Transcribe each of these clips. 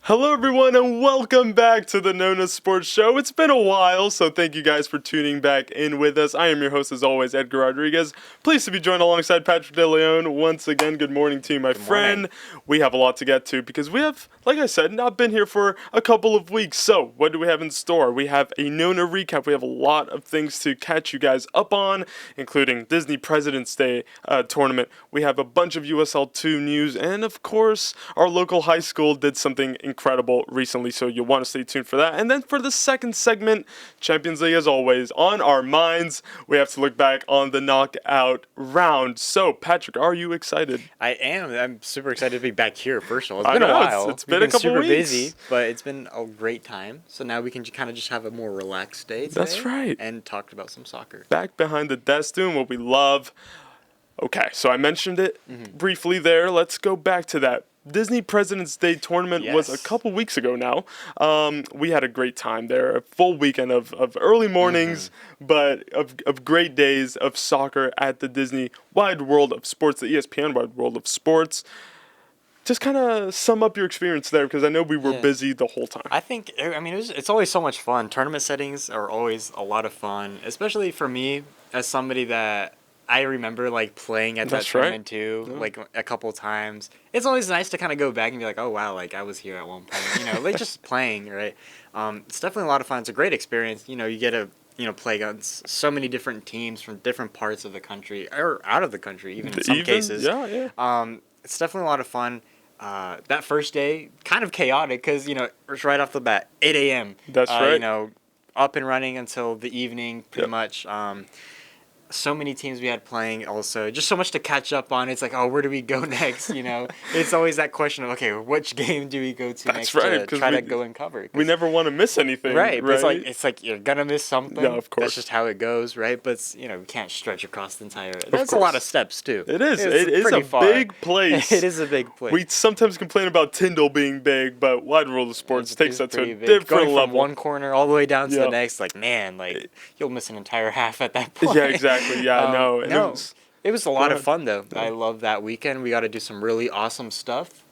Hello everyone and welcome back to the NONA Sports Show. It's been a while, so thank you guys for tuning back in with us. I am your host as always, Edgar Rodriguez. Pleased to be joined alongside Patrick Deleon. Once again, good morning to you, my friend. We have a lot to get to because we have, like I said, not been here for a couple of weeks. So what do we have in store? We have a NONA recap. We have a lot of things to catch you guys up on, including Disney President's Day tournament. We have a bunch of USL 2 news, and of course, our local high school did something incredible recently, so you'll want to stay tuned for that. And then for the second segment, Champions League as always on our minds. We have to look back on the knockout round. So, Patrick, are you excited? I am. I'm super excited to be back here. First of all, it's I been know, a while. it's been a couple super weeks. busy, but it's been a great time. So now we can kind of just have a more relaxed day today. That's right. And talk about some soccer. Back behind the desk doing what we love. Okay, so I mentioned it briefly there. Let's go back to that. Disney President's Day tournament was a couple weeks ago now. We had a great time there, a full weekend of early mornings, but of great days of soccer at the Disney Wide World of Sports, the ESPN Wide World of Sports. Just kind of sum up your experience there, because I know we were busy the whole time. I think, it's always so much fun. Tournament settings are always a lot of fun, especially for me as somebody that I remember like playing at that tournament too, like a couple times. It's always nice to kind of go back and be like, oh wow, like I was here at one point, like just playing, right? It's definitely a lot of fun. It's a great experience. You get to play against so many different teams from different parts of the country or out of the country, even in some cases. It's definitely a lot of fun. That first day, kind of chaotic because it's right off the bat, 8 a.m. That's right. Up and running until the evening, pretty much. So many teams we had playing also. Just so much to catch up on. It's like, oh, where do we go next? It's always that question of, okay, which game do we go to next to try to go and cover? We never want to miss anything. Right. But it's like you're going to miss something. No, of course. That's just how it goes, right? But, we can't stretch across the entire... That's a lot of steps, too. It is. It is a big place. It is a big place. We sometimes complain about Tyndall being big, but Wide World of Sports takes that to a different Going level. from one corner all the way down to the next, like, man, like, you'll miss an entire half at that point. Yeah, exactly. Yeah, no. It was a lot of fun though. I love that weekend. We got to do some really awesome stuff.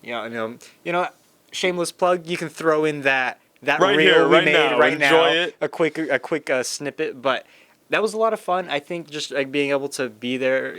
Shameless plug. You can throw in that right reel here, we right made now. right Enjoy now. it. A quick snippet, but that was a lot of fun. I think just like being able to be there,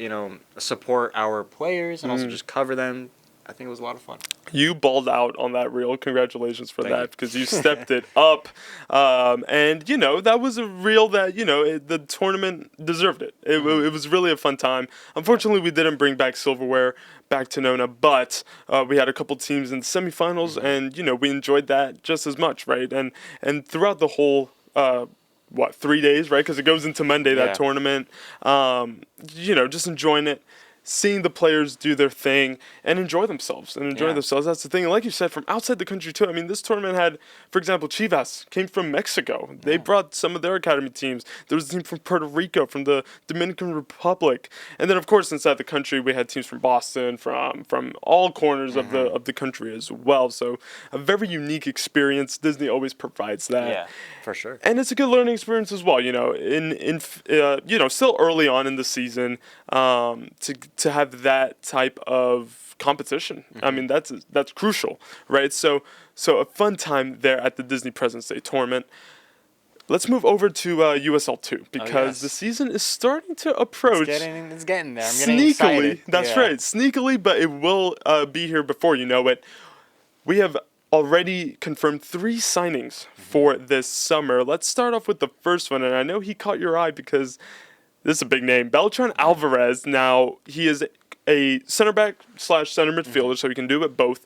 support our players and also just cover them. I think it was a lot of fun. You balled out on that reel. Congratulations for that, because you stepped it up. And, that was a reel that, the tournament deserved it. It was really a fun time. Unfortunately, we didn't bring back silverware back to NONA, but we had a couple teams in the semifinals, and, we enjoyed that just as much, right? And throughout the whole 3 days, right? Because it goes into Monday, that tournament. Just enjoying it. Seeing the players do their thing and enjoy themselves. That's the thing. And like you said, from outside the country too. I mean, this tournament had, for example, Chivas came from Mexico. They brought some of their academy teams. There was a team from Puerto Rico, from the Dominican Republic. And then, of course, inside the country, we had teams from Boston, from all corners of the country as well. So a very unique experience. Disney always provides that. Yeah, for sure. And it's a good learning experience as well. Still early on in the season, to have that type of competition. I mean, that's crucial, right? So a fun time there at the Disney President's Day tournament. Let's move over to USL 2, because the season is starting to approach. It's getting there. I'm sneakily, getting excited. That's right, sneakily, but it will be here before you know it. We have already confirmed 3 signings for this summer. Let's start off with the first one, and I know he caught your eye because this is a big name. Beltran Alvarez. Now, he is a center back / center midfielder, so he can do it both.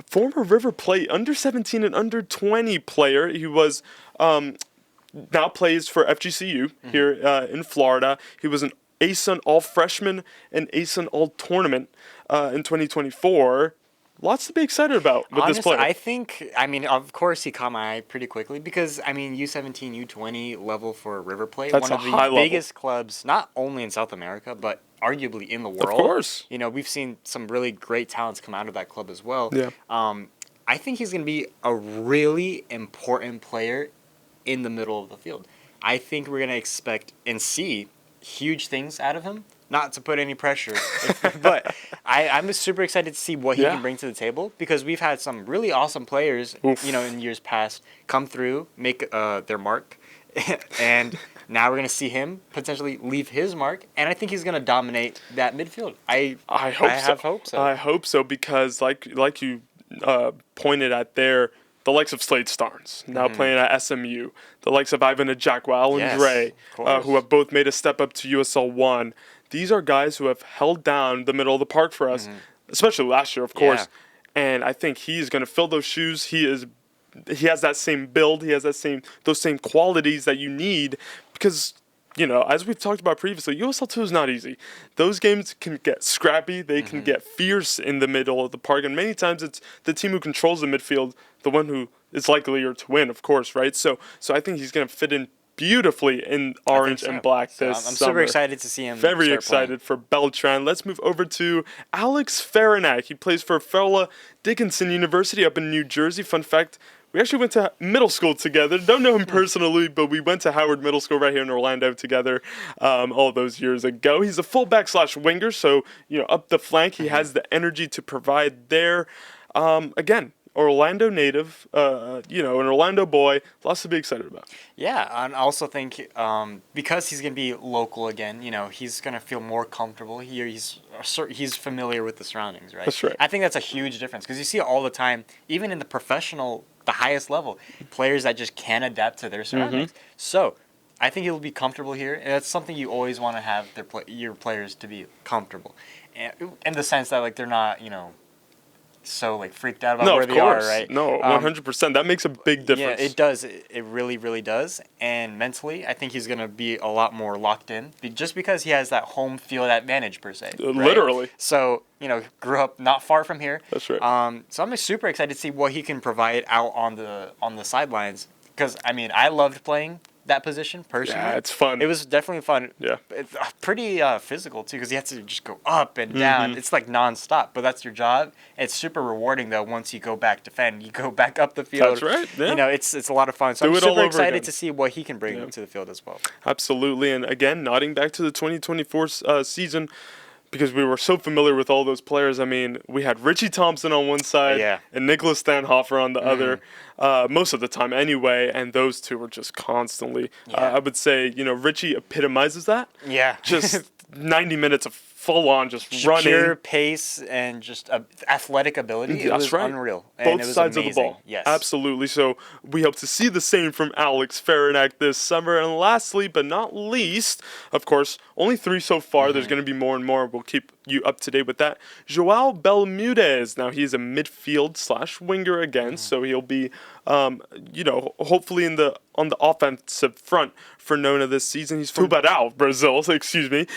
Former River Plate under 17 and under 20 player. He was now plays for FGCU here in Florida. He was an ASUN All-Freshman and ASUN All-Tournament in 2024. Lots to be excited about with this player. I think, of course, he caught my eye pretty quickly because, U17, U20 level for River Plate, That's one of the biggest clubs, not only in South America, but arguably in the world. Of course. We've seen some really great talents come out of that club as well. Yeah. I think he's going to be a really important player in the middle of the field. I think we're going to expect and see huge things out of him. not to put any pressure, but I'm super excited to see what he can bring to the table, because we've had some really awesome players, in years past come through, make their mark, and now we're going to see him potentially leave his mark, and I think he's going to dominate that midfield. I hope so. I hope so, because like you pointed at there, the likes of Slade Starnes, now playing at SMU, the likes of Ivan Ajakwa, Alan Gray, who have both made a step up to USL 1. These are guys who have held down the middle of the park for us, especially last year, of course. And I think he's going to fill those shoes. He has that same build. He has those same qualities that you need, because, as we've talked about previously, USL 2 is not easy. Those games can get scrappy. They can get fierce in the middle of the park. And many times it's the team who controls the midfield, the one who is likelier to win, of course, right? So I think he's going to fit in beautifully in orange and black this I'm summer. super excited to see him. Very excited for Beltran. Let's move over to Alex Faranak. He plays for Fairleigh Dickinson University up in New Jersey. Fun fact, we actually went to middle school together. Don't know him personally, but we went to Howard Middle School right here in Orlando together all those years ago. He's a fullback / winger, so up the flank, he has the energy to provide there. Again, Orlando native, an Orlando boy, lots to be excited about. Yeah, and I also think because he's going to be local again, he's going to feel more comfortable here. He's familiar with the surroundings, right? That's right. I think that's a huge difference, because you see it all the time, even in the professional, the highest level, players that just can't adapt to their surroundings. So I think he'll be comfortable here, and that's something you always want to have your players to be comfortable, in the sense that they're not so freaked out about where they are, right? No, 100%. That makes a big difference. Yeah, it does. It really, really does. And mentally, I think he's going to be a lot more locked in, just because he has that home field advantage, per se. Right? Literally. So, grew up not far from here. That's right. So I'm super excited to see what he can provide out on the sidelines, because, I loved playing that position personally. Yeah, it's fun. It was definitely fun. Yeah. It's pretty physical too, because you have to just go up and down. It's nonstop, but that's your job. It's super rewarding though. Once you go back defend, you go back up the field. That's right. Yeah. It's a lot of fun. So I'm super excited to see what he can bring to the field as well. Absolutely, and again, nodding back to the 2024 season, because we were so familiar with all those players. We had Richie Thompson on one side and Nicholas Stanhofer on the other, most of the time anyway, and those two were just constantly, I would say, Richie epitomizes that. Yeah. Just 90 minutes of full-on just running. Pure pace and just athletic ability. It was unreal. Both sides of the ball. Yes. Absolutely. So we hope to see the same from Alex Faranak this summer. And lastly, but not least, of course, only 3 so far. There's going to be more and more. We'll keep you up to date with that. Joao Belmudez. Now, he's a midfield / winger again, so he'll be, hopefully on the offensive front for Nona this season. He's from Tubarão, Brazil, excuse me.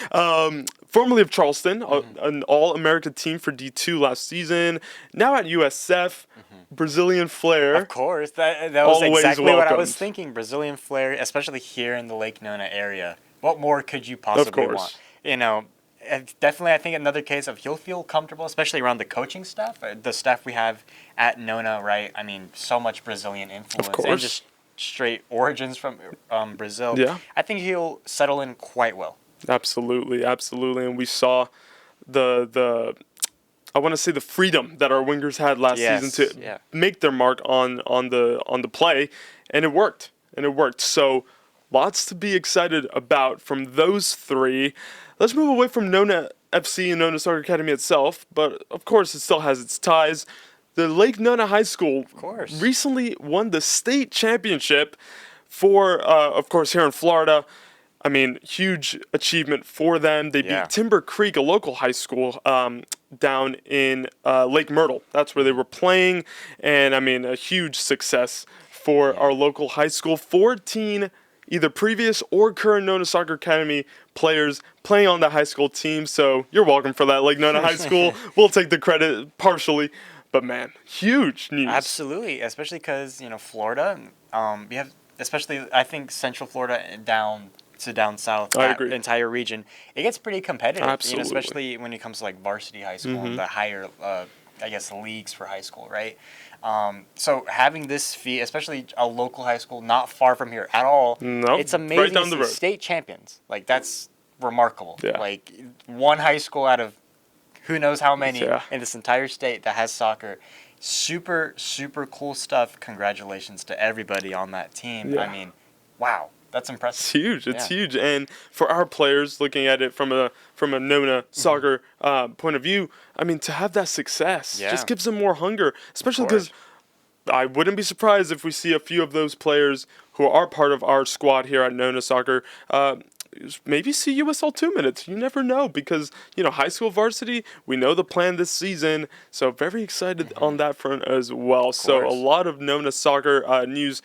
Formerly of Charleston, an All-America team for D2 last season. Now at USF, Brazilian flair. Of course, that was exactly what I was thinking. Brazilian flair, especially here in the Lake Nona area. What more could you possibly want? Definitely, I think another case of he'll feel comfortable, especially around the coaching staff, the staff we have at Nona, right? So much Brazilian influence, of course, and just straight origins from Brazil. Yeah, I think he'll settle in quite well. Absolutely. And we saw the I want to say the freedom that our wingers had last season to make their mark on the play, and it worked. So lots to be excited about from those 3. Let's move away from NONA FC and NONA Soccer Academy itself, but of course it still has its ties. The Lake Nona High School recently won the state championship for, of course, here in Florida. Huge achievement for them. They beat Timber Creek, a local high school, down in Lake Myrtle. That's where they were playing, and a huge success for our local high school. 14 either previous or current NONA Soccer Academy players playing on the high school team. So you're welcome for that, Lake Nona High School. We'll take the credit partially. But man, huge news. Absolutely, especially because Florida, we have, especially I think Central Florida down south, I agree. Entire region, it gets pretty competitive. Absolutely. Especially when it comes to varsity high school and the higher, leagues for high school, right? So having this feat, especially a local high school not far from here at all, it's amazing. Right down the road. State champions, that's remarkable. Yeah. Like, one high school out of who knows how many Yeah. in this entire state that has soccer. Super, super cool stuff. Congratulations to everybody on that team. Yeah. I mean, wow. That's impressive. It's huge. It's huge. And for our players, looking at it from a NONA soccer point of view, I mean, to have that success just gives them more hunger, especially because I wouldn't be surprised if we see a few of those players who are part of our squad here at NONA Soccer maybe see USL 2 minutes. You never know because, high school varsity, we know the plan this season. So very excited on that front as well. So a lot of NONA Soccer news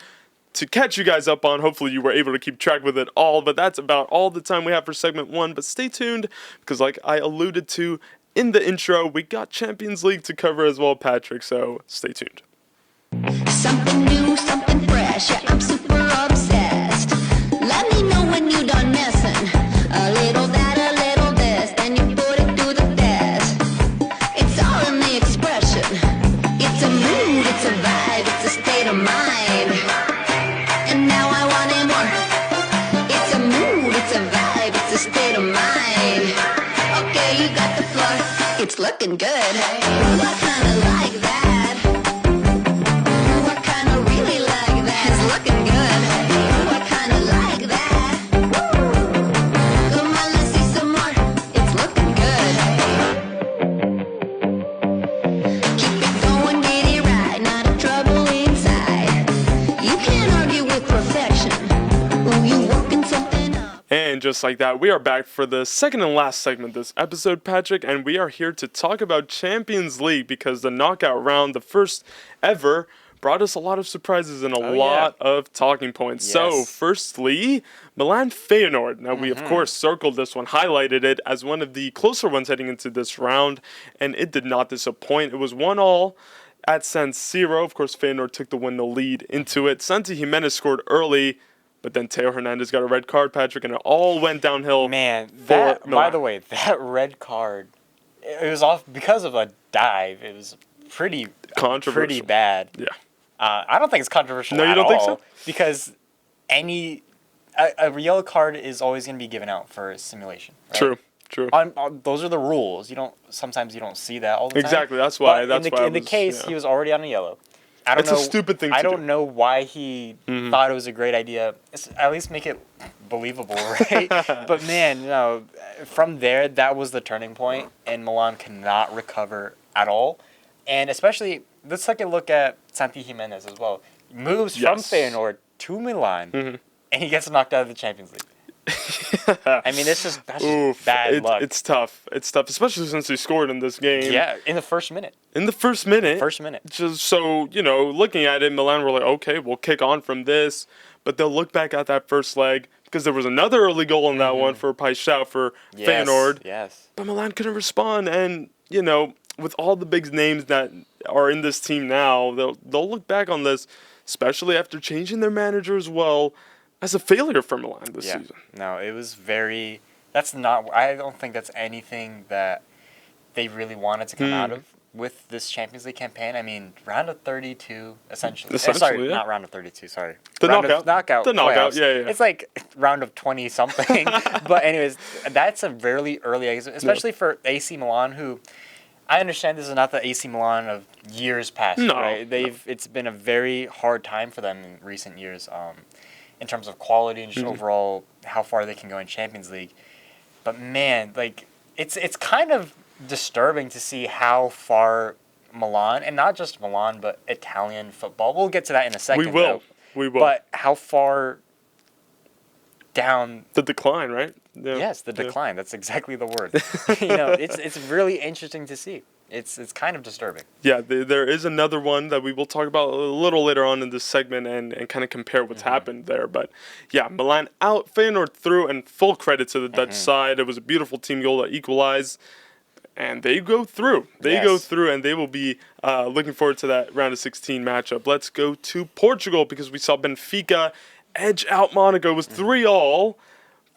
to catch you guys up on. Hopefully you were able to keep track with it all, but that's about all the time we have for segment 1. But stay tuned because like I alluded to in the intro, we got Champions League to cover as well, Patrick, so stay tuned. Something new, something fresh, yeah, I'm super obsessed. Let me know when you done messing. A little that, a little this, then you put it to the test. It's all in the expression. It's a mood, it's a vibe, it's a state of mind. And now I want it more. It's a mood, it's a vibe, it's a state of mind. Okay, you got the floor, it's looking good. I kinda like that. I kinda really like that. It's looking good. I kinda like that. Woo! Come on, let's see some more. It's looking good. Keep it going, get it right. Not a trouble inside. You can't argue with perfection. Ooh, you working something up. And just like that, we are back for the second and last segment this episode, Patrick, and we are here to talk about Champions League because the knockout round, the first ever, brought us a lot of surprises and a lot of talking points. Yes. So, firstly, Milan Feyenoord. Now, we, of course, circled this one, highlighted it as one of the closer ones heading into this round, and it did not disappoint. It was 1-1 at San Siro. Of course, Feyenoord took the 1-0 lead into it. Santi Jimenez scored early, but then Teo Hernandez got a red card, Patrick, and it all went downhill. Man, for by Milan. the way, that red card, it was off because of a dive. It was pretty Controversial. bad. Yeah. I don't think it's controversial No, you at don't think all, so? Because a yellow card is always going to be given out for simulation. Right? True. Those are the rules. Sometimes you don't see that all the time. Exactly. That's why. But in the case, he was already on a yellow. I don't It's know, a stupid thing I to do. don't know why he thought it was a great idea. At least make it believable, right? But man, no. From there, that was the turning point, and Milan cannot recover at all. And especially, let's take a look at Santi Jimenez as well. Moves from Feyenoord to Milan, and he gets knocked out of the Champions League. I mean, that's just bad luck. It's tough. It's tough, especially since he scored in this game. Yeah, in the first minute. In the first minute. Just so, looking at it, Milan were like, okay, we'll kick on from this. But they'll look back at that first leg because there was another early goal in that one for Paixão for Feyenoord. Yes. But Milan couldn't respond. And, with all the big names that are in this team now, they'll look back on this, especially after changing their manager as well, as a failure for Milan this season. No, it was very... I don't think that's anything that they really wanted to come out of with this Champions League campaign. I mean, round of 32, essentially. Sorry, not round of 32, sorry. The knockout. The knockout, yeah. It's like round of 20-something. But anyways, that's a very early exit, especially for AC Milan, who... I understand this is not the AC Milan of years past, right? It's been a very hard time for them in recent years, in terms of quality and just overall how far they can go in Champions League. But man, like it's kind of disturbing to see how far Milan, and not just Milan, but Italian football. We'll get to that in a second. We will. But how far down the decline, right? Yeah. Yes, the decline. That's exactly the word. It's really interesting to see. It's kind of disturbing. Yeah, there is another one that we will talk about a little later on in this segment and kind of compare what's happened there. But yeah, Milan out, Feyenoord through, and full credit to the Dutch side. It was a beautiful team goal that equalized, and they go through. Go through, and they will be looking forward to that round of 16 matchup. Let's go to Portugal because we saw Benfica edge out Monaco. It was 3-3.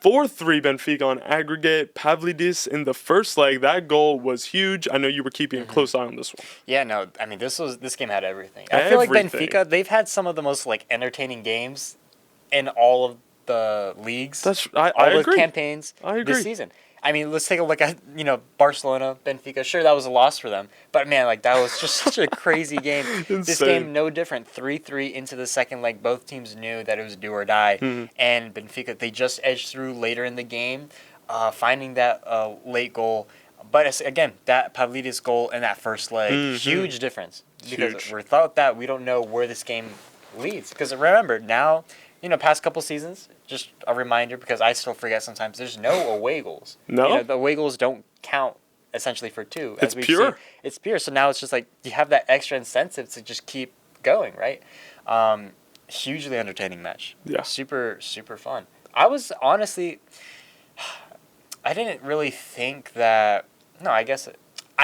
4-3 Benfica on aggregate. Pavlidis in the first leg. That goal was huge. I know you were keeping a close eye on this one. Yeah, no, I mean this game had everything. I feel like Benfica, they've had some of the most entertaining games in all of the leagues. I all agree. the campaigns I agree. this season. I mean, let's take a look at, Barcelona, Benfica. Sure, that was a loss for them. But, man, that was just such a crazy game. This game, no different. 3-3 into the second leg. Both teams knew that it was do or die. Mm-hmm. And Benfica, they just edged through later in the game, finding that late goal. But, again, that Pavlidis goal in that first leg, huge difference. Because we're thought that we don't know where this game leads. Because, remember, now, past couple seasons, just a reminder, because I still forget sometimes, there's no away goals. No. The away goals don't count, essentially, for 2. It's pure. It's pure. So now it's just you have that extra incentive to just keep going, right? Hugely entertaining match. Yeah. Super, super fun. I was honestly, I didn't really think that, I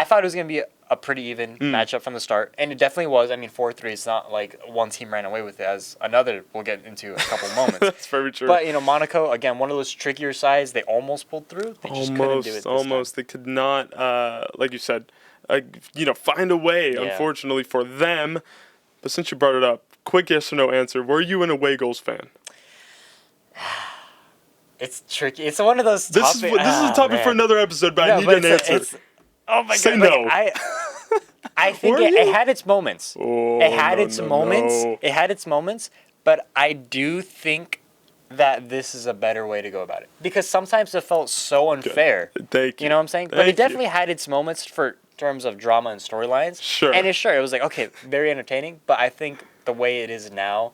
thought it was going to be a pretty even matchup from the start, and it definitely was. I mean, 4-3, it's not like one team ran away with it, as another we'll get into a couple moments. That's very true. But, Monaco, again, one of those trickier sides, they almost pulled through. They just couldn't do it this time. They could not, like you said, find a way, unfortunately, for them. But since you brought it up, quick yes or no answer. Were you an away goals fan? It's tricky. It's one of those topics. This is a topic for another episode, but I need an answer. Oh my Say God! no. I think it had its moments. Oh, it had its moments. No. It had its moments, but I do think that this is a better way to go about it, because sometimes it felt so unfair. Good. Thank you. You know what I'm saying? But it definitely had its moments for terms of drama and storylines. Sure. And it was like, okay, very entertaining. But I think the way it is now,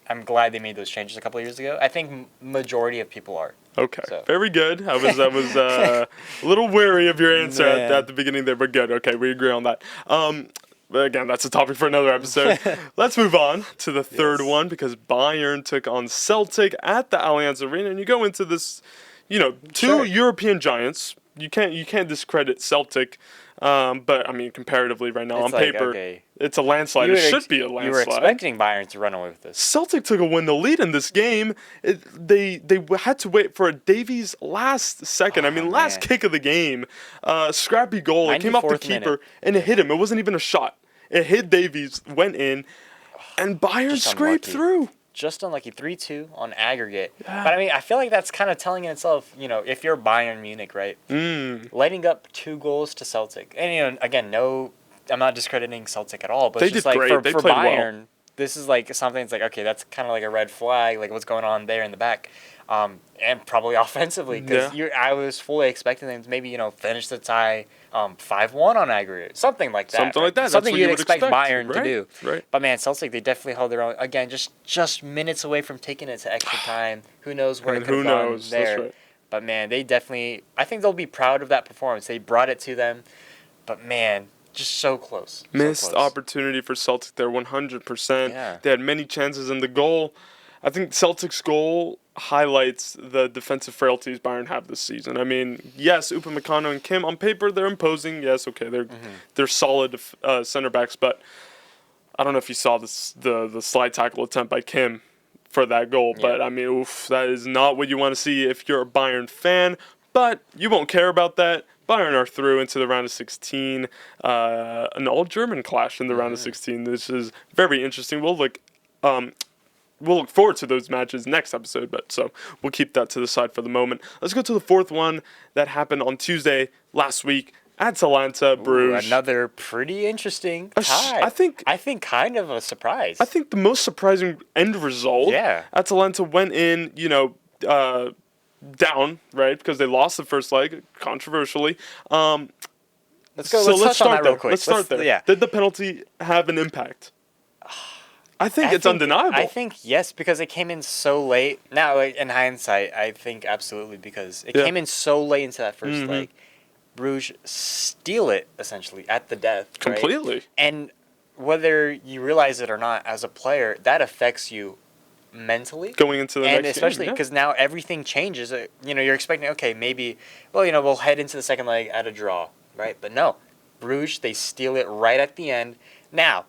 I'm glad they made those changes a couple of years ago. I think majority of people are. Okay, very good. I was a little wary of your answer at the beginning there, but good. Okay, we agree on that. But again, that's a topic for another episode. Let's move on to the third one, because Bayern took on Celtic at the Allianz Arena, and you go into this, two European giants. You can't discredit Celtic. But I mean, comparatively, right now on paper, it's a landslide. It should be a landslide. You were expecting Bayern to run away with this. Celtic took a win to lead in this game. They had to wait for a Davies last second. Last kick of the game, scrappy goal. It came off the keeper and it hit him. It wasn't even a shot. It hit Davies, went in, and Bayern scraped through. Just unlucky. 3-2 on aggregate. Yeah. But I feel like that's kind of telling in itself, if you're Bayern Munich, right? Lighting up 2 goals to Celtic. And, again, I'm not discrediting Celtic at all, but they it's just did like great. for Bayern, this is like something that's like, okay, that's kind of like a red flag, like what's going on there in the back. And probably offensively, because I was fully expecting them to maybe, finish the tie 5-1 on aggregate. Something like that. Something you'd expect Bayern to do. Right. But, man, Celtic, they definitely held their own. Again, just minutes away from taking it to extra time. Who knows where it could have gone there. That's right. But, man, they definitely – I think they'll be proud of that performance. They brought it to them. But, man, just so close. Missed opportunity for Celtic there, 100%. Yeah. They had many chances in the goal. I think Celtic's goal highlights the defensive frailties Bayern have this season. Yes, Upamecano and Kim, on paper, they're imposing. Yes, okay, they're solid center backs, but I don't know if you saw the slide tackle attempt by Kim for that goal, but that is not what you want to see if you're a Bayern fan, but you won't care about that. Bayern are through into the round of 16, an all-German clash in the round of 16. This is very interesting. We'll look forward to those matches next episode, so we'll keep that to the side for the moment. Let's go to the fourth one that happened on Tuesday last week. Atalanta, Bruges. Another pretty interesting tie. I think kind of a surprise. I think the most surprising end result. Yeah. Atalanta went in, down, right, because they lost the first leg, controversially. Let's touch on that real quick. Let's start there. Yeah. Did the penalty have an impact? I think it's undeniable. I think yes, because it came in so late. Now, in hindsight, I think absolutely, because it came in so late into that first leg. Bruges steal it, essentially, at the death. Completely. Right? And whether you realize it or not, as a player, that affects you mentally. Going into the next game. And especially because now everything changes. You're expecting, okay, maybe, we'll head into the second leg at a draw, right? But no. Bruges, they steal it right at the end. Now,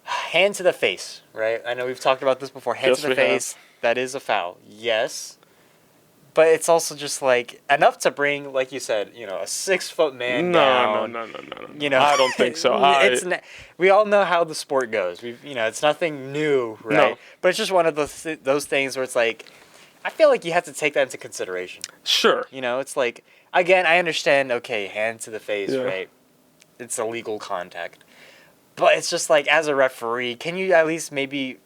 hand to the face, right? I know we've talked about this before. Hand to the face, that is a foul. Yes. But it's also just like enough to bring, like you said, a 6-foot man down. No. I don't think so. We all know how the sport goes. It's nothing new, right? No. But it's just one of those things where it's like, I feel like you have to take that into consideration. Sure. You know, it's like, again, I understand, okay, hand to the face, right? It's illegal contact. But it's just like, as a referee, can you at least maybe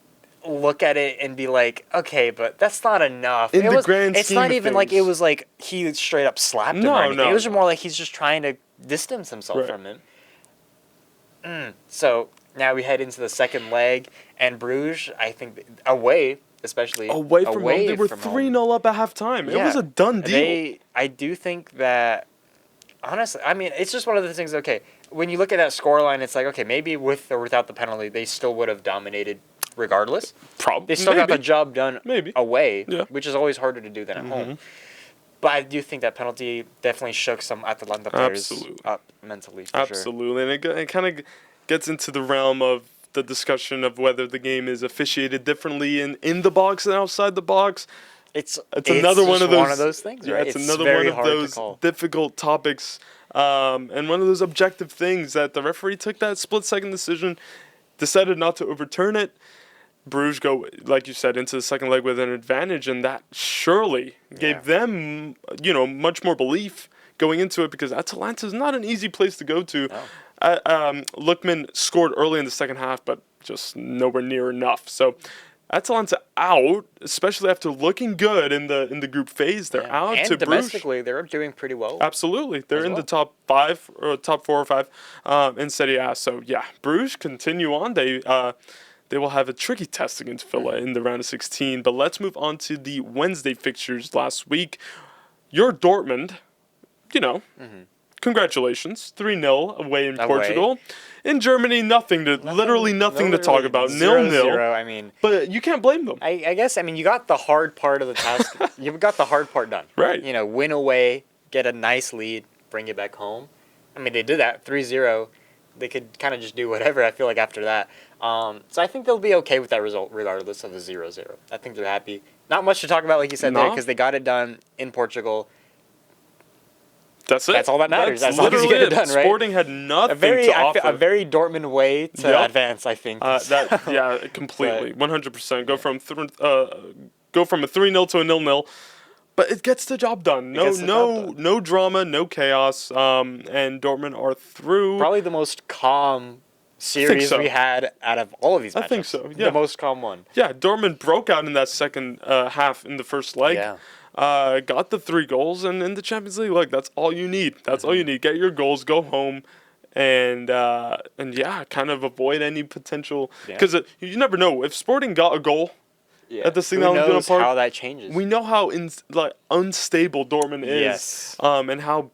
look at it and be like, okay, but that's not enough. In the grand it's scheme not of even like things. it was like he straight up slapped him or anything. It was more like he's just trying to distance himself from him. So now we head into the second leg, and Bruges, I think, away, especially away from home, they were 3-0 up at halftime. It was a done deal. I do think that, honestly, I mean, it's just one of the things, okay, when you look at that scoreline, it's like, okay, maybe with or without the penalty, they still would have dominated regardless. Probably. They still got the job done away, Yeah. which is always harder to do than at home. But I do think that penalty definitely shook some Atalanta players up mentally, for Absolutely. And it kind of gets into the realm of the discussion of whether the game is officiated differently in the box and outside the box. It's another one of those things, right? It's another one of those difficult topics, and one of those objective things that the referee took that split-second decision, decided not to overturn it. Bruges go, like you said, into the second leg with an advantage, and that surely gave them, much more belief going into it, because Atalanta is not an easy place to go to. No. Lookman scored early in the second half, but just nowhere near enough. So Atalanta out, especially after looking good in the group phase. They're out and to domestically, Bruges. they're doing pretty well. Absolutely, they're in the top 5 or top 4 or 5 in Serie A. So yeah, Bruges continue on. They will have a tricky test against Villa in the round of 16. But let's move on to the Wednesday fixtures last week. Your Dortmund, congratulations, 3-0 away in Portugal. In Germany, literally nothing to talk about. 0-0. I mean, but you can't blame them. I guess, you got the hard part of the task. You got the hard part done. Right. Win away, get a nice lead, bring it back home. I mean, they did that, 3-0. They could kind of just do whatever, I feel like, after that. So I think they'll be okay with that result regardless of the 0-0. I think they're happy. Not much to talk about, like you said there, because they got it done in Portugal. That's it. That's all that matters. That's as long as you get it done, right? Sporting had nothing to offer. A very Dortmund way to advance, I think. Completely. 100%. Go from a 3-0 to a 0-0. But it gets the job done. No drama, no chaos. And Dortmund are through. Probably the most calm series we had out of all of these matches. I think so, yeah. The most calm one. Yeah, Dortmund broke out in that second half in the first leg. Yeah. Got the 3 goals, and in the Champions League, look, that's all you need. That's all you need. Get your goals, go home, and kind of avoid any potential. Because you never know. If Sporting got a goal at the Signal Iduna Park, how that changes. We know how unstable Dortmund is, and how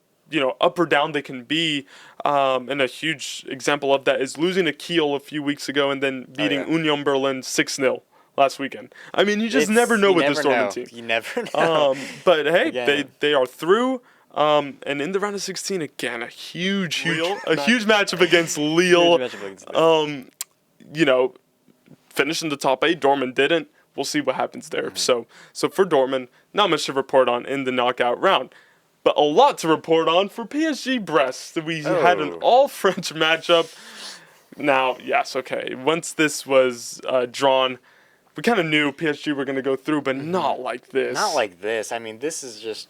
up or down they can be. And a huge example of that is losing to Kiel a few weeks ago and then beating Union Berlin 6-0. Last weekend. I mean, you just never know with this Dortmund team. You never know. But hey, they are through. And in the round of 16, again, a huge matchup against Lille. Finished in the top 8. Dortmund didn't. We'll see what happens there. So for Dortmund, not much to report on in the knockout round. But a lot to report on for PSG Brest. We had an all-French matchup. Now, yes, okay. Once this was drawn, we kind of knew PSG were going to go through, but not like this. Not like this. I mean, this is just,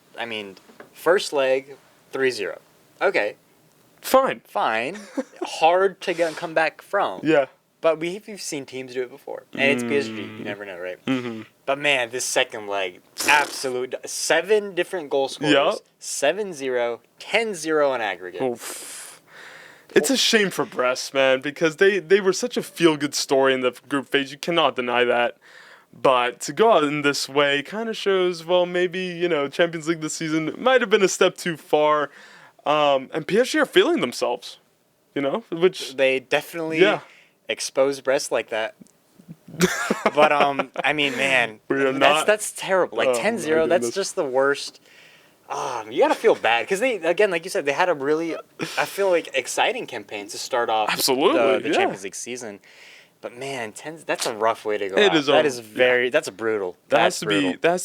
first leg, 3-0. Okay. Fine. Hard to come back from. Yeah. But we've seen teams do it before. And it's PSG. You never know, right? Mm-hmm. But man, this second leg, absolute 7 different goal scorers. 7-0, 10-0 on aggregate. Oof. It's a shame for Brest, man, because they were such a feel-good story in the group phase. You cannot deny that. But to go out in this way kind of shows, well, maybe, Champions League this season might have been a step too far. And PSG are feeling themselves, which... They definitely expose Brest like that. But, man, that's terrible. 10-0, that's just the worst... you gotta feel bad because they, again, like you said, they had a really, I feel like, exciting campaign to start off the Champions League season. But man, that's a rough way to go. That's brutal. That has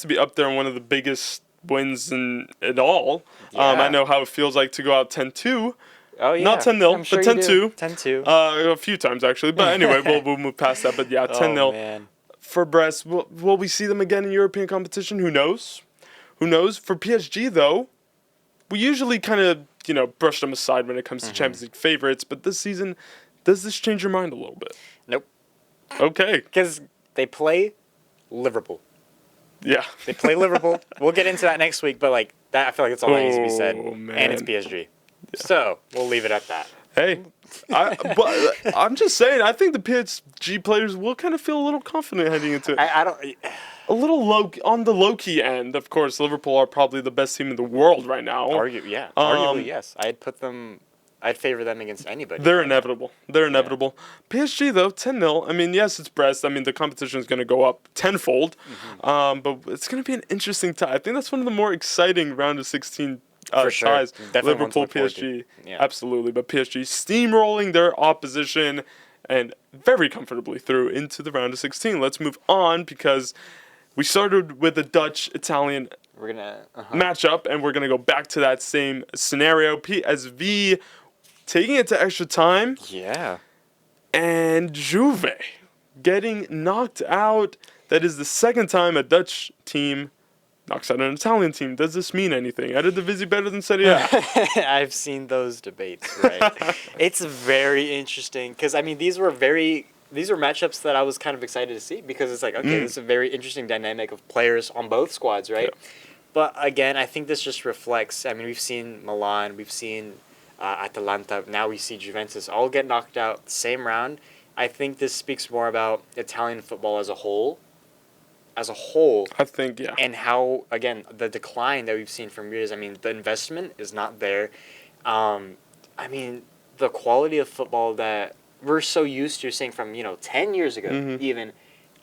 to be up there on one of the biggest wins in it all. Yeah. I know how it feels like to go out 10-2. Oh yeah, not 10-0, but 10-2. 10-2. A few times actually, but anyway, we'll move past that. But yeah, 10-0. Man. for Brest. Will we see them again in European competition? Who knows? Who knows? For PSG, though, we usually kind of, brush them aside when it comes to Champions League favorites. But this season, does this change your mind a little bit? Nope. Okay. Because they play Liverpool. Yeah. They play Liverpool. We'll get into that next week, but that I feel like that's all that needs to be said. Man. And it's PSG. Yeah. So we'll leave it at that. Hey, but I'm just saying, I think the PSG players will kind of feel a little confident heading into it. I don't... A little on the low-key end, of course. Liverpool are probably the best team in the world right now. Arguably, yes. I'd favor them against anybody. They're inevitable. PSG, though, 10-0. I mean, yes, it's Brest. I mean, the competition is going to go up tenfold. But it's going to be an interesting tie. I think that's one of the more exciting round of 16 For sure. ties. Definitely Liverpool, PSG. Yeah. Absolutely. But PSG steamrolling their opposition and very comfortably through into the round of 16. Let's move on because we started with a Dutch-Italian matchup, and we're going to go back to that same scenario. PSV taking it to extra time. Yeah. And Juve getting knocked out. That is the second time a Dutch team knocks out an Italian team. Does this mean anything? Eredivisie better than Serie A? I've seen those debates, right? It's very interesting because, I mean, these were matchups that I was kind of excited to see because it's like, okay, this is a very interesting dynamic of players on both squads, right? Yeah. But again, I think this just reflects, I mean, we've seen Milan, we've seen Atalanta, now we see Juventus all get knocked out same round. I think this speaks more about Italian football as a whole. I think, yeah. And how, again, the decline that we've seen from years, I mean, the investment is not there. I mean, the quality of football that we're so used to seeing from, 10 years ago even,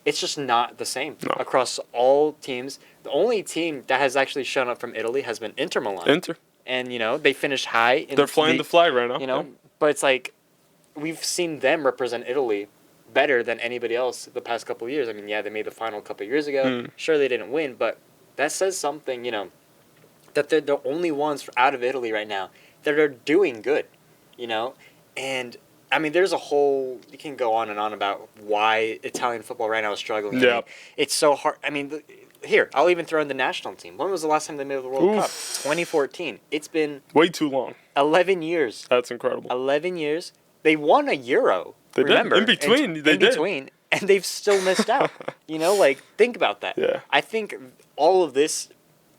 it's just not the same across all teams. The only team that has actually shown up from Italy has been Inter Milan. And, they finished high. They're flying the flag right now. But it's like we've seen them represent Italy better than anybody else the past couple of years. I mean, yeah, they made the final a couple of years ago. Sure, they didn't win, but that says something, that they're the only ones out of Italy right now that are doing good, And, I mean, there's a whole... You can go on and on about why Italian football right now is struggling. Yeah. I mean, it's so hard. I mean, here, I'll even throw in the national team. When was the last time they made the World Cup? 2014. It's been... way too long. 11 years. That's incredible. 11 years. They won a Euro. They did. In between, and they've still missed out. Think about that. Yeah. I think all of this,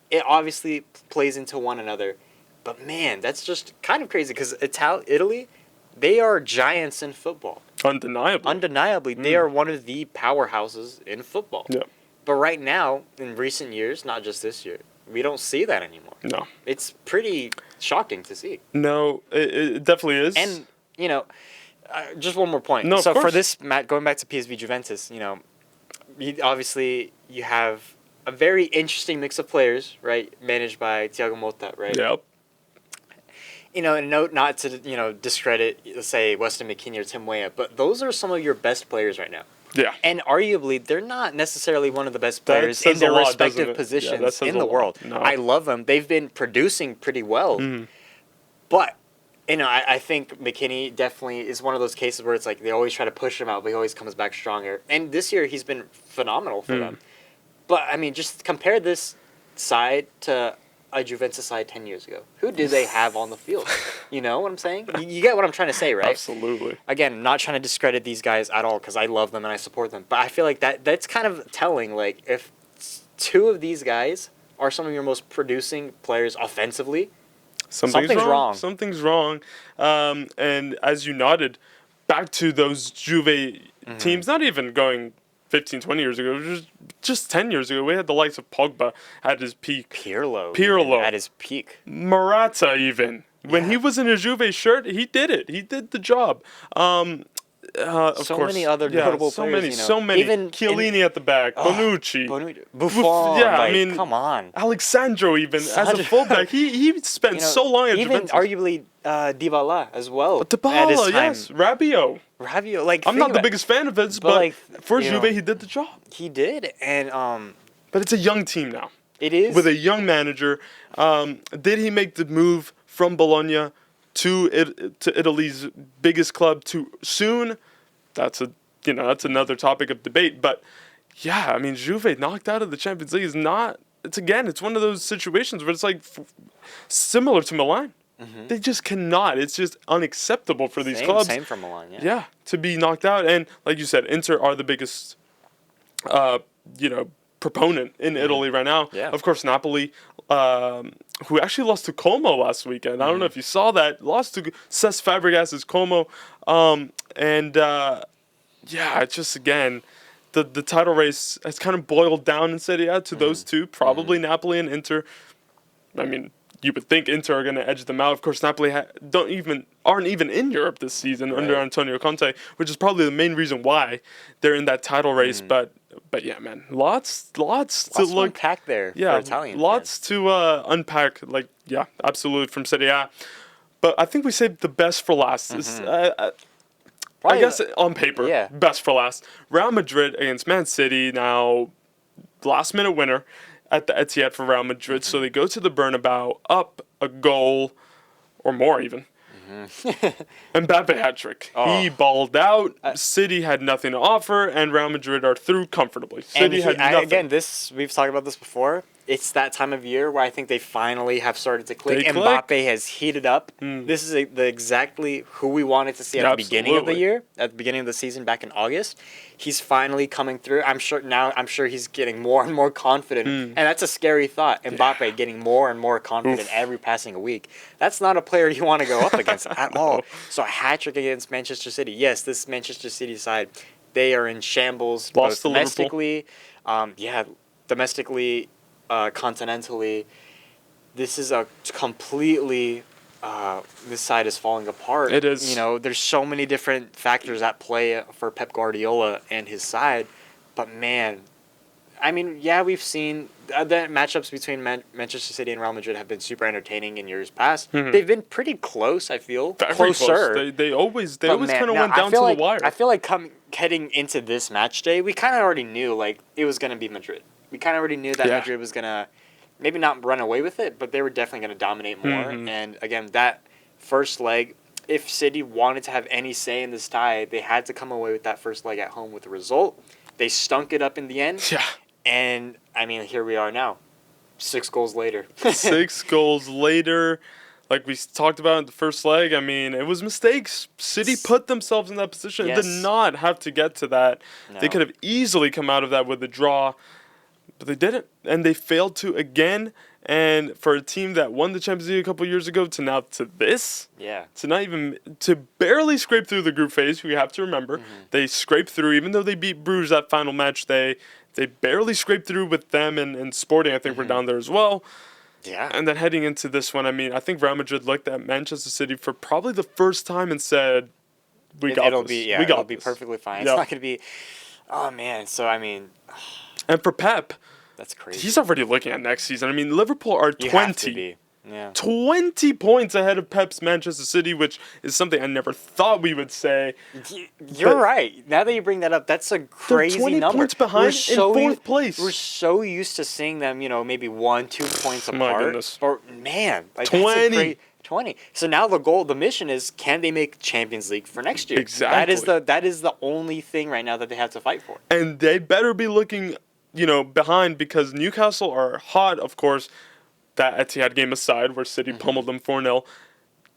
it obviously plays into one another. But, man, that's just kind of crazy because Italy, they are giants in football. Undeniably. They are one of the powerhouses in football. Yeah. But right now, in recent years, not just this year, we don't see that anymore. No. It's pretty shocking to see. No, it definitely is. And, just one more point. No, so for this, Matt, going back to PSV Juventus, obviously you have a very interesting mix of players, right? Managed by Thiago Motta, right? Yep. And not to, discredit, let's say, Weston McKennie or Tim Weah, but those are some of your best players right now. Yeah. And arguably, they're not necessarily one of the best players in their respective positions in the world. No. I love them. They've been producing pretty well. But, I think McKinney definitely is one of those cases where it's like they always try to push him out, but he always comes back stronger. And this year, he's been phenomenal for them. But, I mean, just compare this side to a Juventus side 10 years ago. Who did they have on the field? You know what I'm saying? You get what I'm trying to say, right? Absolutely. Again, not trying to discredit these guys at all because I love them and I support them. But I feel like that's kind of telling. Like, if two of these guys are some of your most producing players offensively, something's wrong. Something's wrong. And as you nodded, back to those Juve teams, not even going 15, 20 years ago, just 10 years ago, we had the likes of Pogba at his peak. Pirlo at his peak. Morata even. When he was in a Juve shirt, he did it. He did the job. Of course, many other notable players. So many. Even Chiellini at the back. Bonucci. Buffon. Yeah, I mean, come on. Alexandro even as a fullback. He spent so long at even Juventus. Arguably Dybala as well. Dybala, yes. Rabiot. Like, I'm not the biggest fan of his, but for Juve, he did the job. He did, and but it's a young team now. It is with a young manager. Did he make the move from Bologna to Italy's biggest club too soon? That's another topic of debate. But yeah, I mean, Juve knocked out of the Champions League is not. It's one of those situations where it's like similar to Milan. Mm-hmm. They just cannot. It's just unacceptable for these clubs. Same for Milan, yeah. Yeah, to be knocked out. And like you said, Inter are the biggest, proponent in Italy right now. Yeah. Of course, Napoli, who actually lost to Como last weekend. I don't know if you saw that. Lost to Cesc Fabregas' Como. It's just, again, the title race has kind of boiled down in Serie A to those two, probably Napoli and Inter. I mean, you would think Inter are going to edge them out. Of course, Napoli aren't even in Europe this season under Antonio Conte, which is probably the main reason why they're in that title race. But yeah, man, lots to unpack there. Yeah, for Italian lots fans. to unpack. Like, yeah, absolutely from Serie A. But I think we saved the best for last. I guess on paper, best for last. Real Madrid against Man City. Now, last minute winner at the Etihad for Real Madrid. So they go to the Bernabeu up a goal or more even. Mbappe hat-trick. Oh. He balled out. City had nothing to offer, and Real Madrid are through comfortably. City had nothing. Again, we've talked about this before. It's that time of year where I think they finally have started to click. Mbappe has heated up. This is exactly who we wanted to see at the beginning of the year, at the beginning of the season back in August. He's finally coming through. I'm sure he's getting more and more confident. And that's a scary thought. Mbappe getting more and more confident every passing week. That's not a player you want to go up against at all. So a hat-trick against Manchester City. Yes, this Manchester City side, they are in shambles. Lost to domestically. Domestically, continentally. This is a completely... this side is falling apart. It is. There's so many different factors at play for Pep Guardiola and his side. But, man, I mean, we've seen the matchups between Manchester City and Real Madrid have been super entertaining in years past. They've been pretty close, I feel. Closer. Close. They always kind of went down to the wire. I feel like heading into this match day, we kind of already knew, it was going to be Madrid. We kind of already knew that Madrid was going to maybe not run away with it, but they were definitely going to dominate more. And, again, that first leg, if City wanted to have any say in this tie, they had to come away with that first leg at home with the result. They stunk it up in the end. Yeah. And, I mean, here we are now, 6 goals later. 6 goals later. Like we talked about in the first leg, I mean, it was mistakes. City put themselves in that position. Yes. It did not have to get to that. No. They could have easily come out of that with a draw, but they didn't. And they failed to again. And for a team that won the Champions League a couple years ago to now to this, to barely scrape through the group phase, we have to remember, they scraped through, even though they beat Bruges that final match, they barely scraped through with them, and Sporting, I think, were down there as well. Yeah. And then heading into this one, I mean, I think Real Madrid looked at Manchester City for probably the first time and said, it'll be perfectly fine. It's not going to be, oh, man. So, I mean. And for Pep. That's crazy. He's already looking at next season. I mean, Liverpool are 20. Yeah. 20 points ahead of Pep's Manchester City, which is something I never thought we would say. You're right. Now that you bring that up, that's a crazy 20 number. Points behind in fourth place. We're so used to seeing them, maybe 1-2 points apart. My goodness. Or, man, 20. 20. So now the mission is, can they make Champions League for next year? Exactly. That is the only thing right now that they have to fight for. And they better be looking, behind, because Newcastle are hot, of course. That Etihad game aside, where City pummeled them 4-0.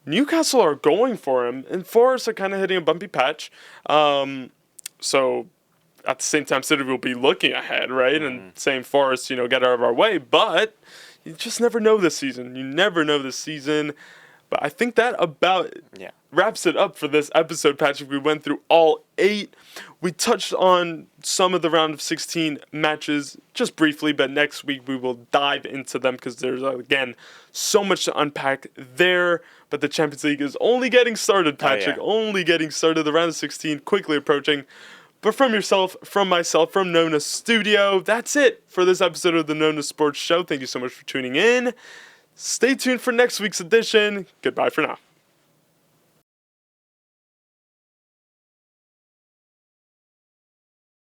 Newcastle are going for him, and Forest are kind of hitting a bumpy patch. So at the same time, City will be looking ahead, right? And saying, Forest, get out of our way. But you just never know this season. You never know this season. But I think that about wraps it up for this episode, Patrick. We went through all 8. We touched on some of the round of 16 matches just briefly, but next week we will dive into them because there's, again, so much to unpack there. But the Champions League is only getting started, Patrick. Only getting started. The round of 16 quickly approaching. But from yourself, from myself, from NONA Studio, that's it for this episode of the NONA Sports Show. Thank you so much for tuning in. Stay tuned for next week's edition. Goodbye for now.